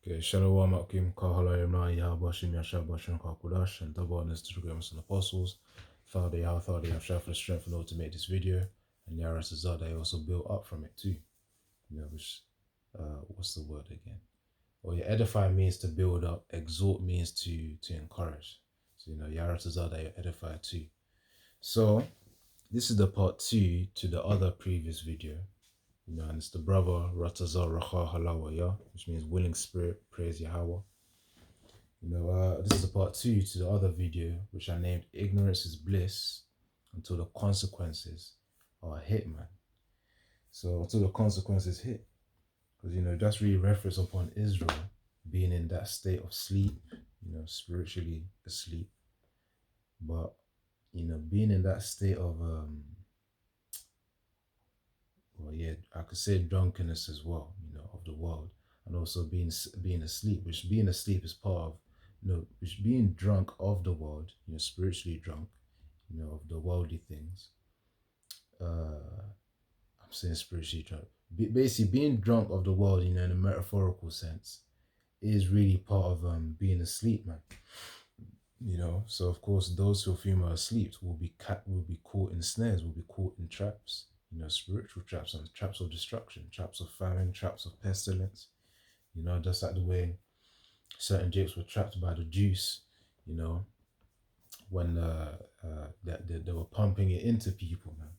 Okay, Shalom Akim Kahalayama Yahabashim Yashab Bashim Kakudash and double honors to the greatest and apostles. Father Yah, Father Yahshua for the strength in order to make this video. And Yara Sazad, I also built up from it too. You know, which what's the word again? Well, yeah, edify means to build up, exhort means to encourage. So you know, Yara Sazad, I edify too. So this is the part 2 to the other previous video. You know, and it's the brother Ratazar Racha Halawa, yeah, which means willing spirit, praise Yahweh. You know, this is the part 2 to the other video, which I named Ignorance is Bliss until the consequences are hit, man. So until the consequences hit. Because, you know, that's really reference upon Israel being in that state of sleep, you know, spiritually asleep. But, you know, being in that state of, well, yeah, I could say drunkenness as well, you know, of the world. And also being asleep, which being asleep is part of, you know, which being drunk of the world, you know, spiritually drunk, you know, of the worldly things. I'm saying spiritually drunk. Basically, being drunk of the world, you know, in a metaphorical sense, is really part of being asleep, man. You know, so of course, those who feel are asleep will be caught in snares, will be caught in traps. You know, spiritual traps and traps of destruction, traps of famine, traps of pestilence. You know, just like the way certain Japes were trapped by the juice. You know, when they were pumping it into people, man.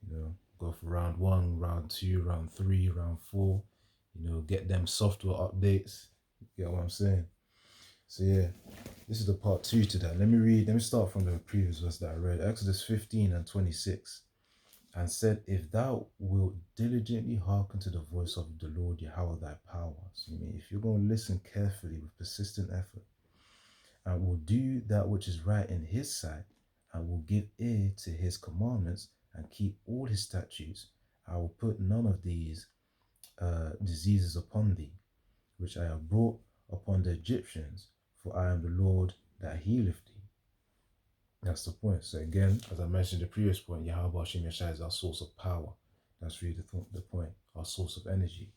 You know, go for round 1, round 2, round 3, round 4. You know, get them software updates. You get what I'm saying? So yeah, this is the part 2 to that. Let me start from the previous verse that I read. Exodus 15 and 26. And said, if thou wilt diligently hearken to the voice of the Lord Yahweh thy power. So I mean, if you're going to listen carefully with persistent effort, and will do that which is right in his sight, and will give ear to his commandments, and keep all his statutes, I will put none of these diseases upon thee, which I have brought upon the Egyptians, for I am the Lord that healeth thee. That's the point. So again, as I mentioned in the previous point, Yahweh Hashem Yeshua is our source of power. That's really the point. Our source of energy.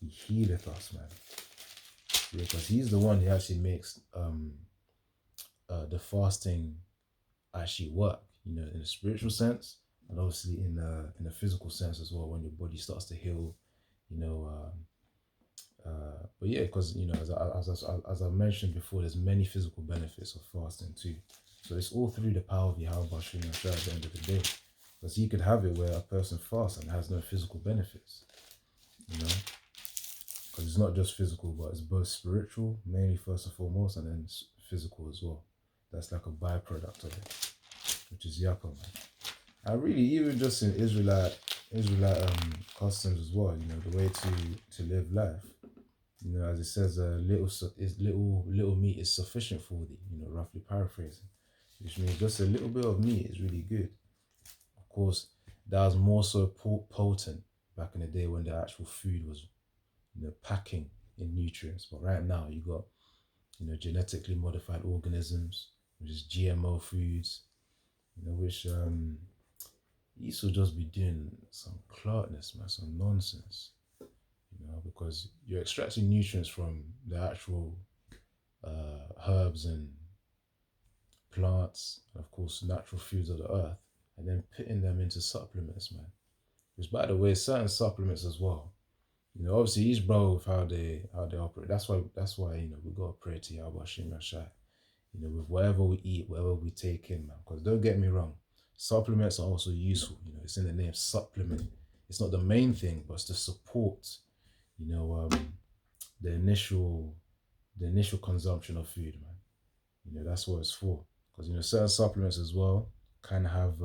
He healeth us, man. Because he's the one who actually makes the fasting actually work. You know, in a spiritual sense, and obviously in a physical sense as well. When your body starts to heal, you know. But yeah, because you know, as I mentioned before, there's many physical benefits of fasting too. So it's all through the power of Yahweh Hashem Yeshua at the end of the day. Because you could have it where a person fasts and has no physical benefits, you know. Because it's not just physical, but it's both spiritual, mainly first and foremost, and then physical as well. That's like a byproduct of it, which is yapa, man. And really, even just in Israelite customs as well, you know, the way to live life. You know, as it says, little meat is sufficient for thee. You know, roughly paraphrasing, which means just a little bit of meat is really good. Of course, that was more so potent back in the day when the actual food was, you know, packing in nutrients. But right now, you got, you know, genetically modified organisms, which is GMO foods. You know, which you should just be doing some clarkness, man, some nonsense. You know, because you're extracting nutrients from the actual herbs and plants, and of course natural foods of the earth, and then putting them into supplements, man. Which, by the way, certain supplements as well. You know, obviously each bro with how they operate. That's why you know we gotta pray to Yahweh Hashem Yeshua. You know, with whatever we eat, whatever we take in, man. Because don't get me wrong, supplements are also useful. You know, it's in the name supplement. It's not the main thing, but it's to support, you know, the initial consumption of food, man. You know, that's what it's for. Because, you know, certain supplements as well kind of have,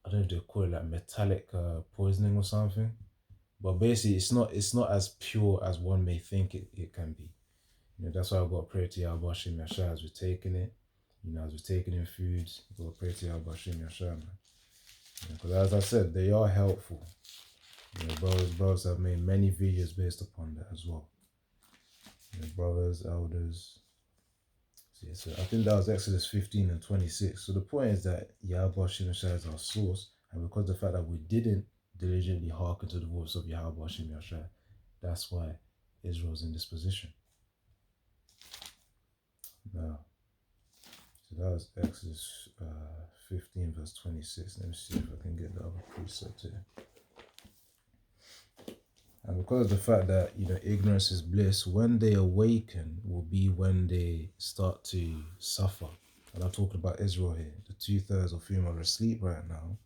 I don't know if they call it like metallic poisoning or something. But basically, it's not as pure as one may think it can be. You know, that's why I've got to pray to Yahweh Hashem Yeshua as we're taking it. You know, as we're taking in foods, we've got to pray to Yahweh Hashem Yeshua, man. Because as I said, they are helpful. You know, brothers have made many videos based upon that as well. You know, brothers, elders. So I think that was Exodus 15 and 26. So the point is that Yahweh Hashem Yeshua is our source, and because of the fact that we didn't diligently hearken to the voice of Yahweh Hashem Yeshua, That's why Israel's in this position. Now, so that was Exodus 15, verse 26. Let me see if I can get the other precept here. And because of the fact that, ignorance is bliss, when they awaken will be when they start to suffer. And I'm talking about Israel here. The 2/3 of whom are asleep right now.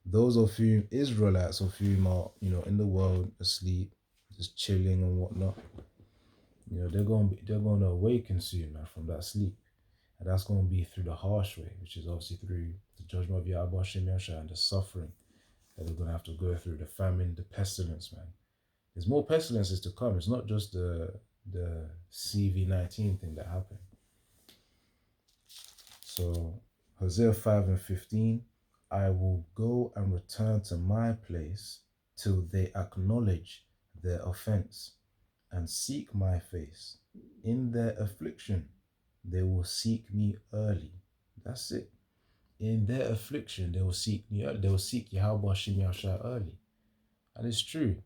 Those of whom, Israelites of whom are, in the world asleep, just chilling and whatnot. They're going to awaken soon, man, from that sleep. And that's going to be through the harsh way, which is obviously through the judgment of Yahweh Hashem Yahshua and the suffering that they're going to have to go through, the famine, the pestilence, man. There's more pestilences to come. It's not just the CV-19 thing that happened. So, Hosea 5:15, I will go and return to my place till they acknowledge their offense and seek my face. In their affliction, they will seek me early. That's it. In their affliction, they will seek me early. They will seek Yahweh Hashem Yahshua early. And it's true.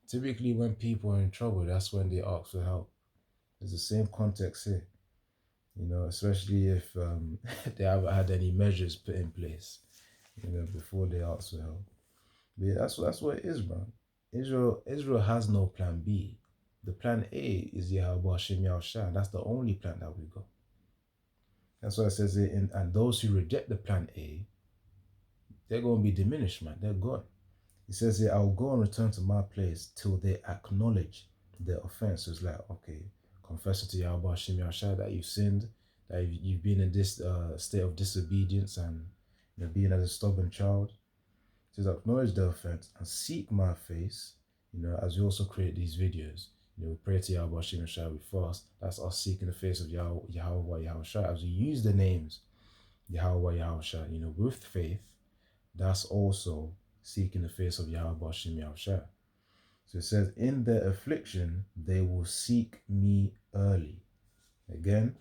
Typically, when people are in trouble, that's when they ask for help. It's the same context here. Especially if they haven't had any measures put in place, before they ask for help. But yeah, that's what it is, man. Israel has no plan B. The plan A is Yahweh Hashem Yahushua. That's the only plan that we got. That's why it says it. And those who reject the plan A, they're going to be diminished, man. They're gone. It says here, I will go and return to my place till they acknowledge their offense. So it's like, okay, confessing to Yahweh Hashem Yahushua that you've sinned, that you've been in this state of disobedience and being as a stubborn child. It says, acknowledge their offense and seek my face. As we also create these videos, we pray to Yahweh Hashem Yahushua, we fast. That's us seeking the face of Yahweh Yahushua. As we use the names Yahweh Yahushua, with faith, that's also seeking the face of Yahweh Hashem Yahushua. So it says, in their affliction, they will seek me early. Again,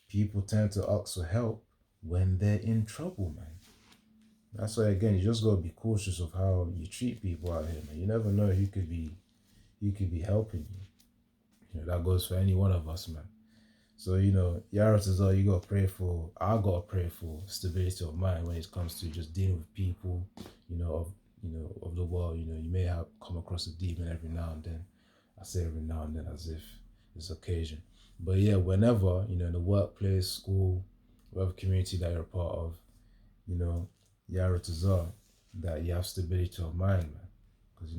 people tend to ask for help when they're in trouble, man. That's why, again, you just got to be cautious of how you treat people out here, man. You never know who could be helping you. That goes for any one of us, man. So, Yarat is all you got to pray for. I got to pray for stability of mind when it comes to just dealing with people, of the world. You may have come across a demon every now and then. I say every now and then as if it's occasion. But yeah, whenever, in the workplace, school, whatever community that you're a part of, Yarat is all that you have stability of mind, man. Because,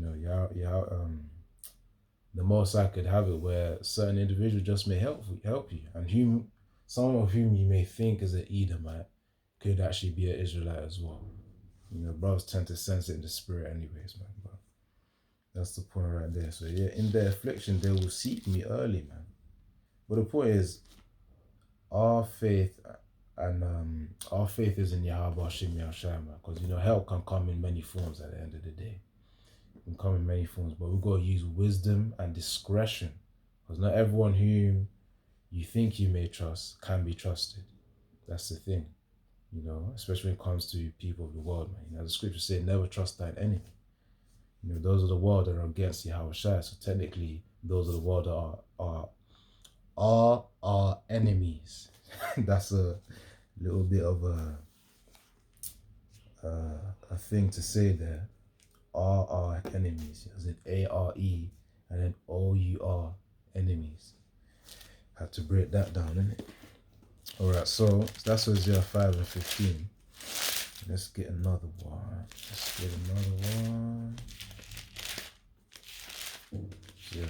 the most I could have it where certain individuals just may help you. And some of whom you may think is an Edomite could actually be an Israelite as well. Brothers tend to sense it in the spirit anyways, man. But that's the point right there. So yeah, in their affliction, they will seek me early, man. But the point is, our faith is in Yahweh Hashem Yahushua, man. Because, help can come in many forms at the end of the day. Can come in many forms, but we've got to use wisdom and discretion, because not everyone whom you think you may trust can be trusted. That's the thing, especially when it comes to people of the world, man. The scripture says, never trust thine enemy. Those of the world that are against Yahweh Shai, so technically those of the world are our enemies. That's a little bit of a thing to say there. Are our enemies, as in ARE and then OUR, enemies. Had to break that down, innit? Alright, so that's Hosea 5:15. Let's get another one. Hosea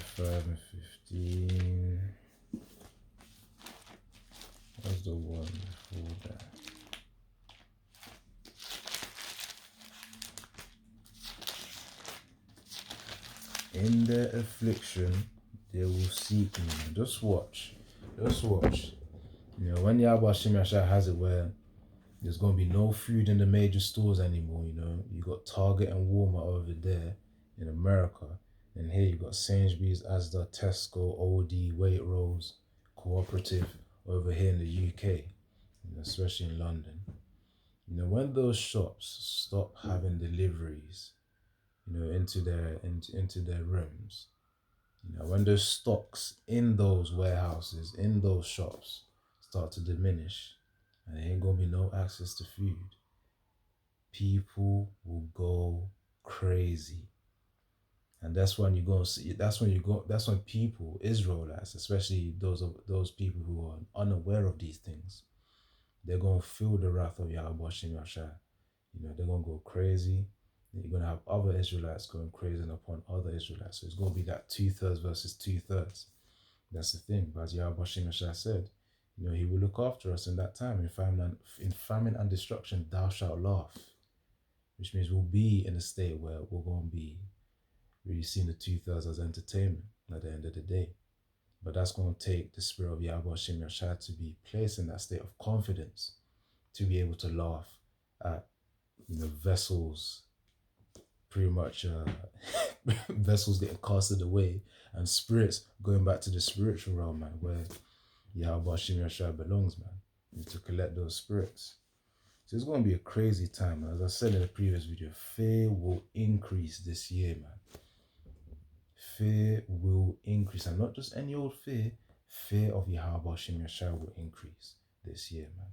5:15. What's the one before that? In their affliction, they will seek me. Just watch. When Yahweh Hashem Yahshua has it where there's going to be no food in the major stores anymore, you got Target and Walmart over there in America. And here you got Sainsbury's, Asda, Tesco, Aldi, Waitrose, Cooperative over here in the UK, especially in London. When those shops stop having deliveries, into their rooms. When those stocks in those warehouses, in those shops, start to diminish, and there ain't gonna be no access to food, people will go crazy. And that's when you go and see. That's when people, Israelites, especially those people who are unaware of these things, they're gonna feel the wrath of Yahweh Shem Yashai. They're gonna go crazy. You're gonna have other Israelites going crazy upon other Israelites. So it's gonna be that 2/3 versus 2/3. That's the thing. But as Yahweh Shem Yashai said, He will look after us in that time. In famine and destruction, thou shalt laugh, which means we'll be in a state where we're gonna be really seeing the 2/3 as entertainment at the end of the day. But that's going to take the spirit of Yahweh Shem Yashai to be placed in that state of confidence, to be able to laugh at vessels pretty much vessels getting casted away and spirits going back to the spiritual realm, man, where Yahweh Shem Yashai belongs, man. You need to collect those spirits. So it's going to be a crazy time, man. As I said in the previous video, fear will increase this year, man. Fear will increase, and not just any old fear. Fear of Yahweh Shem Yashai will increase this year, man.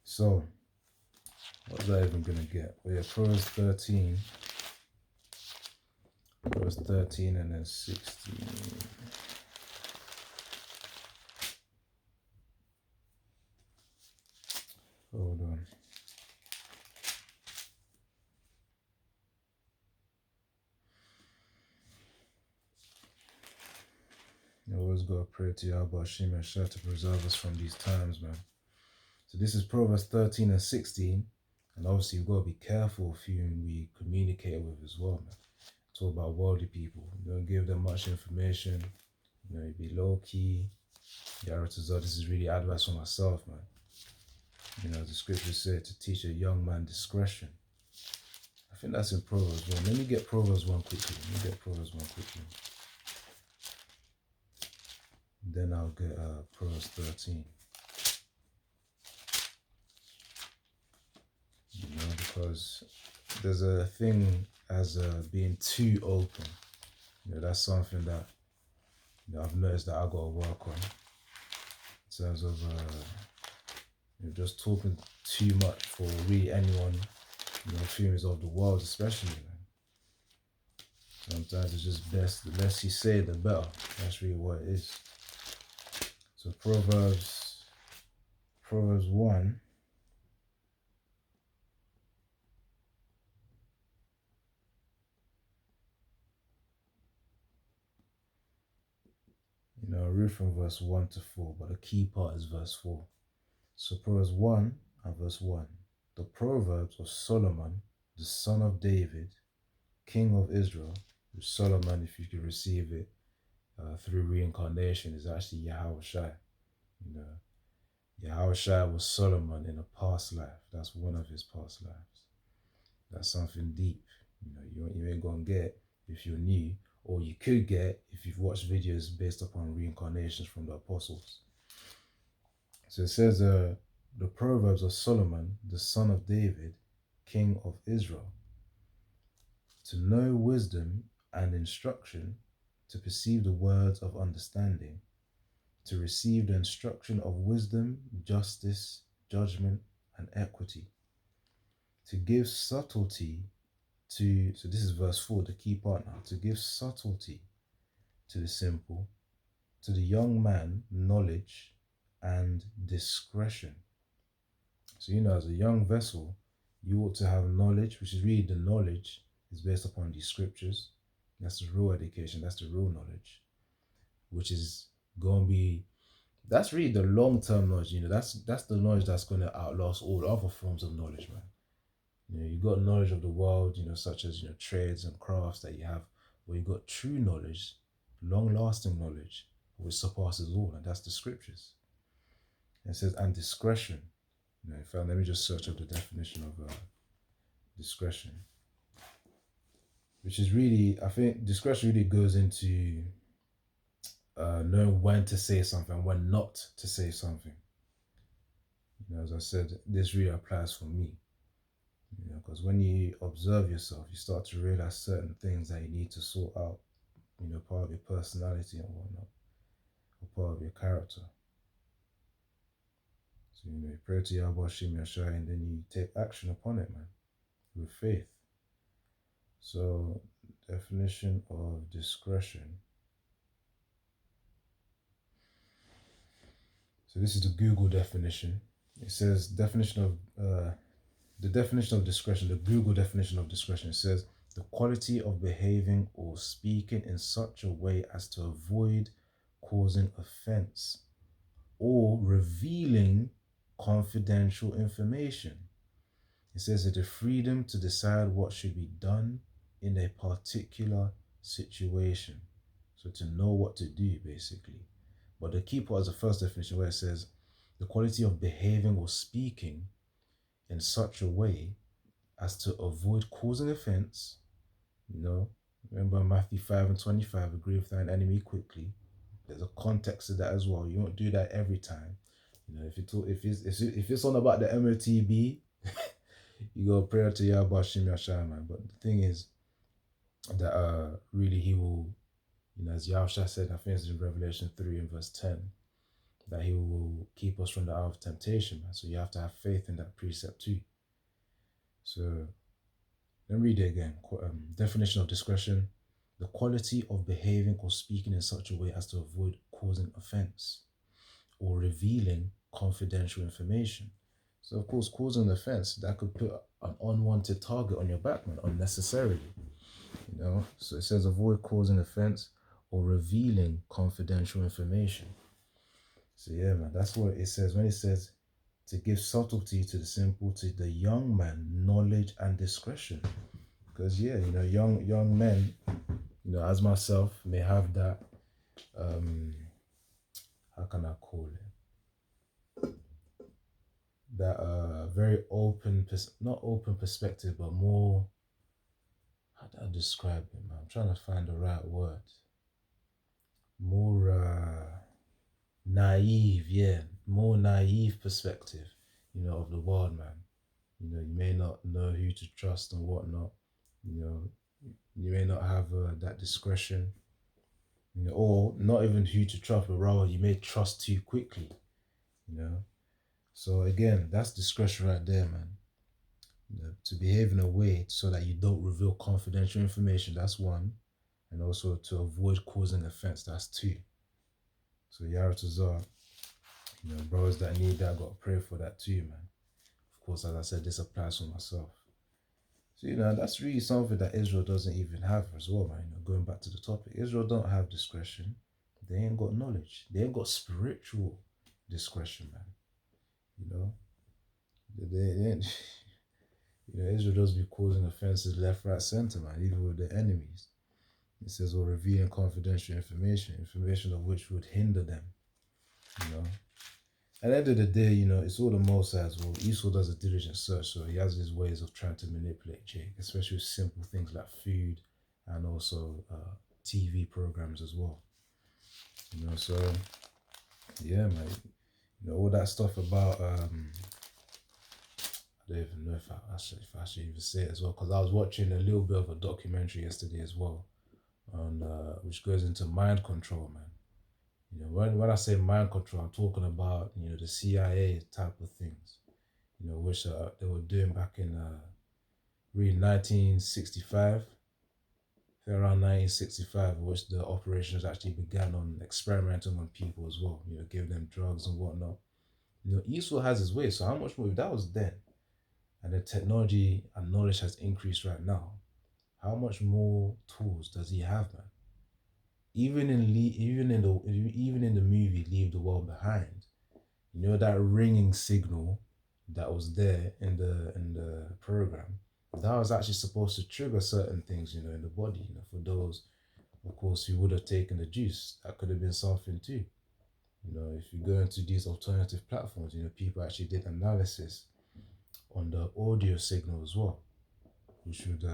So, what was I even gonna get? Well, yeah, Proverbs 13 and then 16. Hold on. You always gotta pray to Yahweh Shem Yashai to preserve us from these times, man. So this is Proverbs 13 and 16. And obviously you've got to be careful of who we communicate with as well, man. Talk about worldly people. Don't give them much information. You be low key. This is really advice for myself, man. The scriptures say to teach a young man discretion. I think that's in Proverbs 1. Let me get Proverbs 1 quickly. Then I'll get Proverbs 13. Because there's a thing as being too open. That's something that I've noticed that I got to work on. In terms of just talking too much for really anyone, females of the world especially, man. Sometimes it's just best, the less you say, the better. That's really what it is. So Proverbs 1. I read from verse 1 to 4, but the key part is verse 4. So Proverbs 1 and verse 1. The Proverbs of Solomon, the son of David, king of Israel. Solomon, if you could receive it through reincarnation, is actually Yahweh Shai. Yahweh Shai was Solomon in a past life. That's one of his past lives. That's something deep. You ain't gonna get if you're new, or you could get if you've watched videos based upon reincarnations from the apostles. So it says the Proverbs of Solomon, the son of David, king of Israel. To know wisdom and instruction, to perceive the words of understanding, to receive the instruction of wisdom, justice, judgment, and equity, to give subtlety to, so this is verse 4, the key part now, to give subtlety to the simple, to the young man, knowledge and discretion. So, as a young vessel, you ought to have knowledge, which is really the knowledge is based upon these scriptures. That's the real education, that's the real knowledge, which is going to be, that's really the long-term knowledge. That's the knowledge that's going to outlast all other forms of knowledge, man. You got knowledge of the world, such as, trades and crafts that you have, but you got true knowledge, long-lasting knowledge, which surpasses all, and that's the scriptures. And it says, and discretion. In fact, let me just search up the definition of discretion, which is really, I think discretion really goes into knowing when to say something, when not to say something. As I said, this really applies for me. You know, because when you observe yourself, you start to realize certain things that you need to sort out, you know, part of your personality and whatnot, or part of your character. So, you know, you pray to Yahweh Shim Yashai and then you take action upon it, man, with faith. So, definition of discretion. So, this is the Google definition. It says, the definition of discretion, the Google definition of discretion says, the quality of behaving or speaking in such a way as to avoid causing offense or revealing confidential information. It says that the freedom to decide what should be done in a particular situation. So to know what to do, basically. But the key part is the first definition where it says the quality of behaving or speaking in such a way as to avoid causing offense. You know, remember Matthew 5:25, agree with thine enemy quickly. There's a context to that as well. You won't do that every time. You know, if it's on about the MOTB, you go pray to Yahweh Shim Yashai, man. But the thing is that really he will, you know, as Yahweh said, I think it's in Revelation 3 and verse 10, that he will keep us from the hour of temptation, man. So you have to have faith in that precept too. So let me read it again. Definition of discretion: the quality of behaving or speaking in such a way as to avoid causing offense or revealing confidential information. So, of course, causing an offense, that could put an unwanted target on your back, man, unnecessarily. You know, so it says avoid causing offense or revealing confidential information. So, yeah, man, that's what it says when it says to give subtlety to the simple, to the young man, knowledge and discretion. Because, yeah, you know, young men, you know, as myself, may have that, how can I call it? That very open, not open perspective, but more, how do I describe it, man? I'm trying to find the right word. More naive, yeah, more naive perspective, you know, of the world, man. You know, you may not know who to trust and whatnot. You know, you may not have that discretion, you know, or not even who to trust, but rather you may trust too quickly, you know. So again, that's discretion right there, man. You know, to behave in a way so that you don't reveal confidential information, that's one. And also to avoid causing offense, that's two. So Yaratazar, you know, brothers that need that, got to pray for that too, man. Of course, as I said, this applies for myself. So, you know, that's really something that Israel doesn't even have as well, man. You know, going back to the topic, Israel don't have discretion. They ain't got knowledge. They ain't got spiritual discretion, man. You know, they ain't, you know, Israel does be causing offenses left, right, center, man, even with their enemies. It says, or revealing confidential information of which would hinder them, you know. At the end of the day, you know, it's all the Most High's will. Esau does a diligent search, so he has his ways of trying to manipulate Jake, especially with simple things like food and also TV programs as well. You know, so yeah, man. You know, all that stuff about I don't even know if I should even say it as well, because I was watching a little bit of a documentary yesterday as well, on which goes into mind control, man. You know, when I say mind control, I'm talking about, you know, the CIA type of things, you know, which they were doing back in really 1965, around 1965, which the operations actually began on experimenting on people as well, you know, giving them drugs and whatnot. You know, Esau has his way, so how much more, if that was then, and the technology and knowledge has increased right now, how much more tools does he have, man? Even in the movie Leave the World Behind, you know, that ringing signal that was there in the program, that was actually supposed to trigger certain things, you know, in the body, you know, for those, of course, who would have taken the juice. That could have been something too. You know, if you go into these alternative platforms, you know, people actually did analysis on the audio signal as well, which would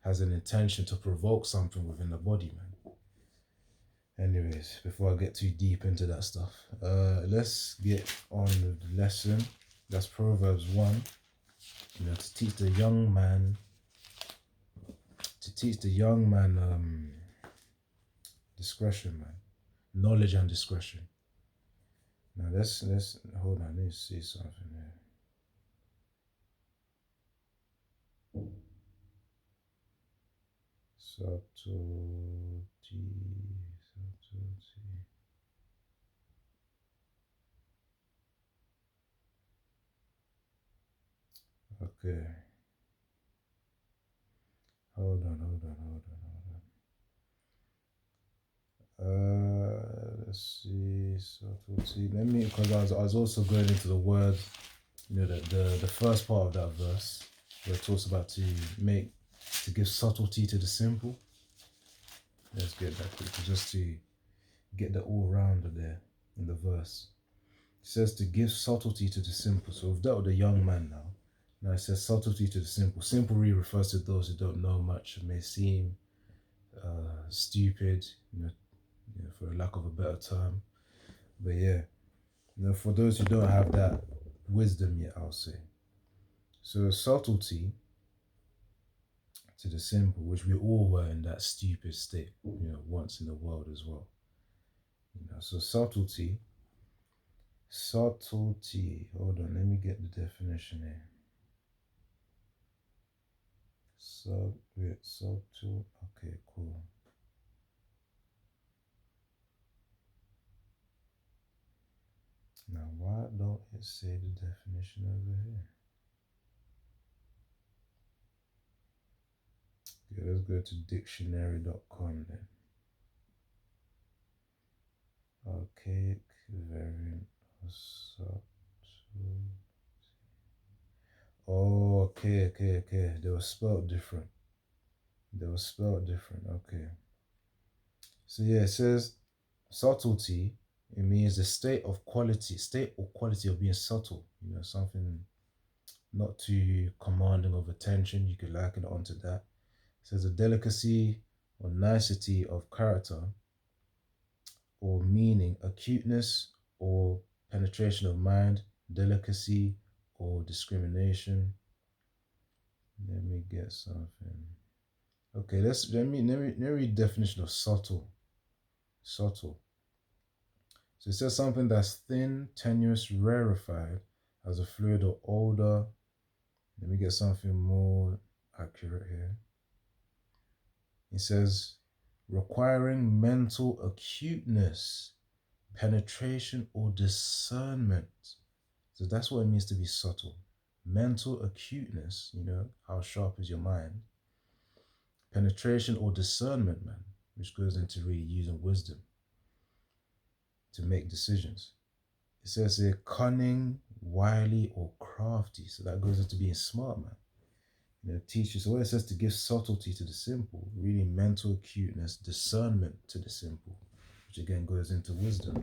has an intention to provoke something within the body, man. Anyways, before I get too deep into that stuff, let's get on with the lesson. That's Proverbs 1. to teach the young man, discretion, man, knowledge and discretion. Now let's hold on. Let me see something here. Subtlety, subtlety. Okay. Hold on, hold on, hold on, hold on. Let's see subtlety. Let me, because I was also going into the word, the first part of that verse where it talks about to give subtlety to the simple. Let's get that quickly, just to get the all rounder there in the verse. It says to give subtlety to the simple. So we've dealt with the young man now. Now it says subtlety to the simple. Simple really refers to those who don't know much and may seem stupid, for lack of a better term. But yeah, for those who don't have that wisdom yet, I'll say. So subtlety to the simple, which we all were in that stupid state, once in the world as well. So subtlety. Hold on, let me get the definition here. Subtle. Okay, cool. Now, why don't it say the definition over here? Okay, let's go to dictionary.com then. Archaic variant of subtle. Oh, okay. They were spelled different. Okay. So yeah, it says subtlety. It means the state or quality of being subtle. Something not too commanding of attention. You could liken it onto that. It says a delicacy or nicety of character or meaning, acuteness or penetration of mind, delicacy or discrimination. Let me get something. Okay, let me read definition of subtle. Subtle. So it says something that's thin, tenuous, rarefied, as a fluid or odor. Let me get something more accurate here. It says requiring mental acuteness, penetration, or discernment. So that's what it means to be subtle. Mental acuteness, how sharp is your mind? Penetration or discernment, man, which goes into really using wisdom to make decisions. It says here cunning, wily, or crafty. So that goes into being smart, man. Teaches. So what it says to give subtlety to the simple, really mental acuteness, discernment to the simple, which again goes into wisdom.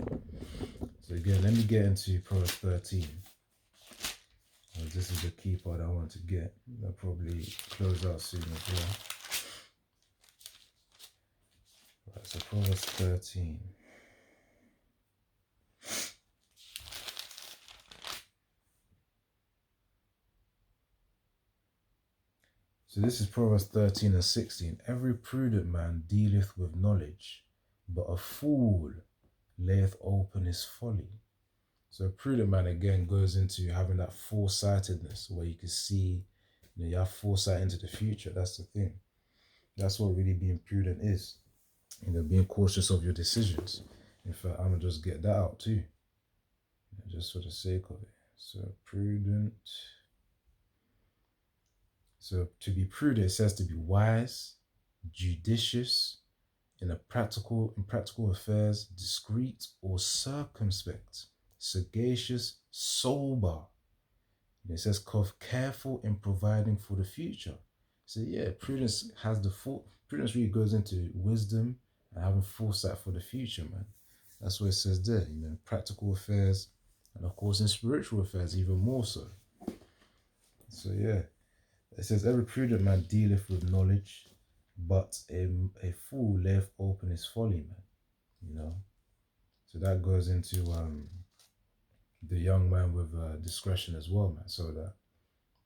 So again, let me get into Proverbs 13. This is the key part I want to get. I'll probably close out soon as well. Right, so Proverbs 13. So this is Proverbs 13 and 16. Every prudent man dealeth with knowledge, but a fool layeth open his folly. So a prudent man again goes into having that foresightedness where you can see, you have foresight into the future. That's the thing. That's what really being prudent is. Being cautious of your decisions. In fact, I'm gonna just get that out too, just for the sake of it. So prudent. So to be prudent, it says to be wise, judicious, in practical affairs, discreet or circumspect, sagacious, sober. And it says careful in providing for the future. So yeah, prudence prudence really goes into wisdom and having foresight for the future, man. That's what it says there, practical affairs, and of course in spiritual affairs even more so. So yeah, it says every prudent man dealeth with knowledge, but a fool layeth open his folly, man. So that goes into the young man with discretion as well, man. So that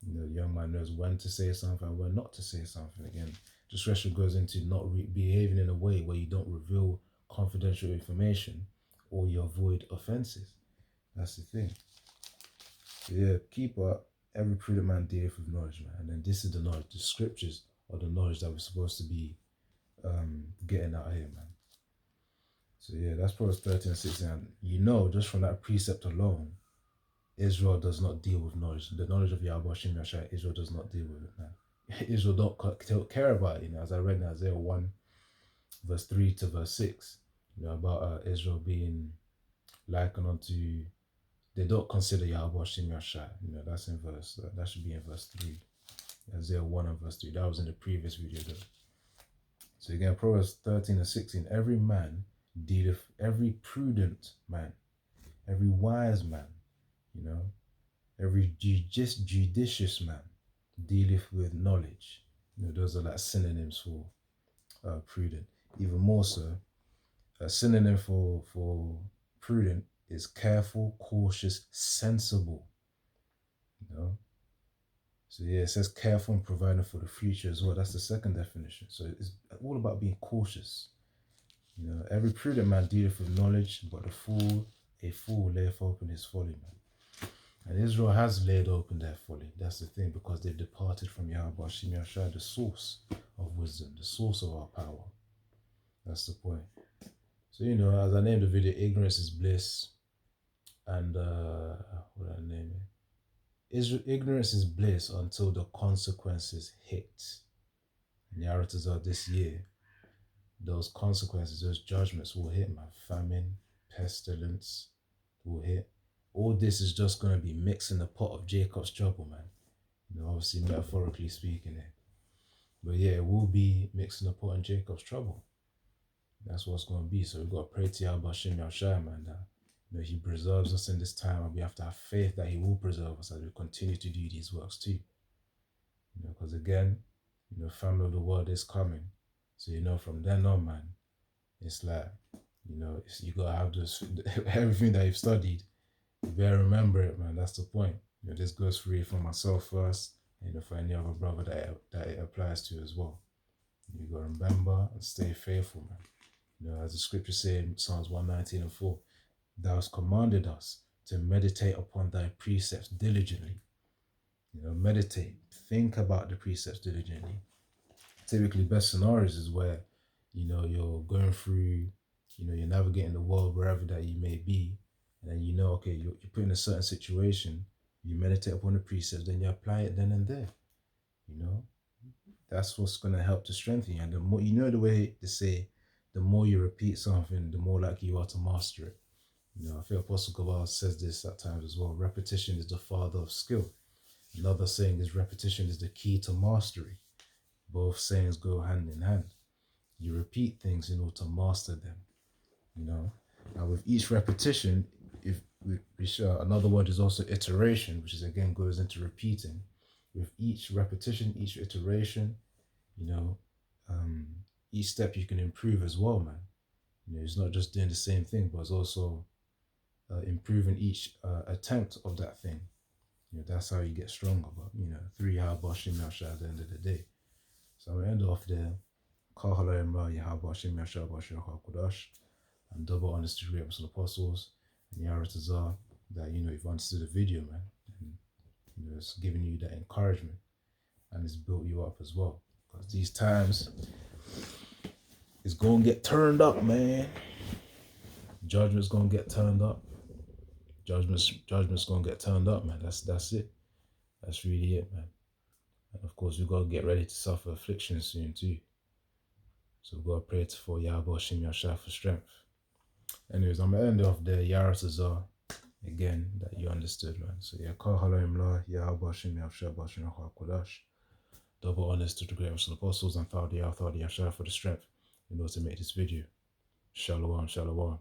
You know, the young man knows when to say something and when not to say something. Again, discretion goes into not behaving in a way where you don't reveal confidential information or you avoid offenses. That's the thing. So yeah, keep up. Every prudent man dealeth with knowledge, man. And then this is the knowledge. The scriptures are the knowledge that we're supposed to be getting out here, man. So yeah, that's Proverbs 13 and 16. And you know, just from that precept alone, Israel does not deal with knowledge. The knowledge of Yahweh Shem Yashai, Israel does not deal with it, man. Israel don't care about it. You know, as I read in Isaiah 1, verse 3 to verse 6, you know, about Israel being likened unto, they don't consider Yahweh Shem Yashai. You know, that's in verse, that should be in verse 3. Isaiah 1 and verse 3. That was in the previous video though. So again, Proverbs 13 and 16, every man dealeth, every prudent man, every wise man, you know, every judicious man dealeth with knowledge. You know, those are like synonyms for prudent. Even more so, a synonym for prudent is careful, cautious, sensible. You know, so yeah, it says careful and providing for the future as well. That's the second definition. So it's all about being cautious. You know, every prudent man dealeth with knowledge, but a fool layeth open his folly, man. And Israel has laid open their folly. That's the thing, because they've departed from Yahweh Shem Yashai, the source of wisdom, the source of our power. That's the point. So, you know, as I named the video, ignorance is bliss. And what did I name it? Ignorance is bliss until the consequences hit. And the narratives are this year, those consequences, those judgments will hit, man. Famine, pestilence will hit. All this is just going to be mixing the pot of Jacob's trouble, man. You know, obviously metaphorically speaking it. But yeah, it will be mixing the pot in Jacob's trouble. That's what's going to be. So we've got to pray to Yahweh Shem Yashai, man, that, you know, he preserves us in this time, and we have to have faith that he will preserve us as we continue to do these works too. You know, because again, you know, family of the world is coming. So, you know, from then on, man, it's like, you know, you got to have this, everything that you've studied, you better remember it, man. That's the point. You know, this goes free for myself first, and, you know, for any other brother that it applies to as well. You got to remember and stay faithful, man. You know, as the scripture says in Psalms 119 and 4, thou hast commanded us to meditate upon thy precepts diligently. You know, meditate, think about the precepts diligently. Typically, best scenarios is where, you know, you're going through, you know, you're navigating the world wherever that you may be, and then you know, okay, you're put in a certain situation, you meditate upon the precepts, then you apply it then and there. You know, that's what's going to help to strengthen you. And the more, you know, the way to say, the more you repeat something, the more likely you are to master it. You know, I think Apostle Gabal says this at times as well. Repetition is the father of skill. Another saying is repetition is the key to mastery. Both sayings go hand in hand. You repeat things in order to master them. You know, now with each repetition, another word is also iteration, which is again goes into repeating. With each repetition, each iteration, you know, each step you can improve as well, man. You know, it's not just doing the same thing, but it's also improving each attempt of that thing. You know, that's how you get stronger. But, you know, 3 Yahweh Shem Yashai at the end of the day. So I'm going to end off there. And double honors to great apostles and Yaratazar that, you know, you've understood the video, man. And, you know, it's giving you that encouragement and it's built you up as well. Because these times, it's going to get turned up, man. Judgment's going to get turned up. Judgment's going to get turned up, man. That's it. That's really it, man. And of course, we've got to get ready to suffer affliction soon too. So we've got to pray for Yahweh Shem Yashai for strength. Anyways, I'm going to end off there. Yaratazar, again, that you understood, man. So yeah, Kal Haloim La, Yahweh Shem Yashai, Bashin Kodash. Double honors to the great apostles and Thadi Yashai for the strength in order to make this video. Shalom, shalom.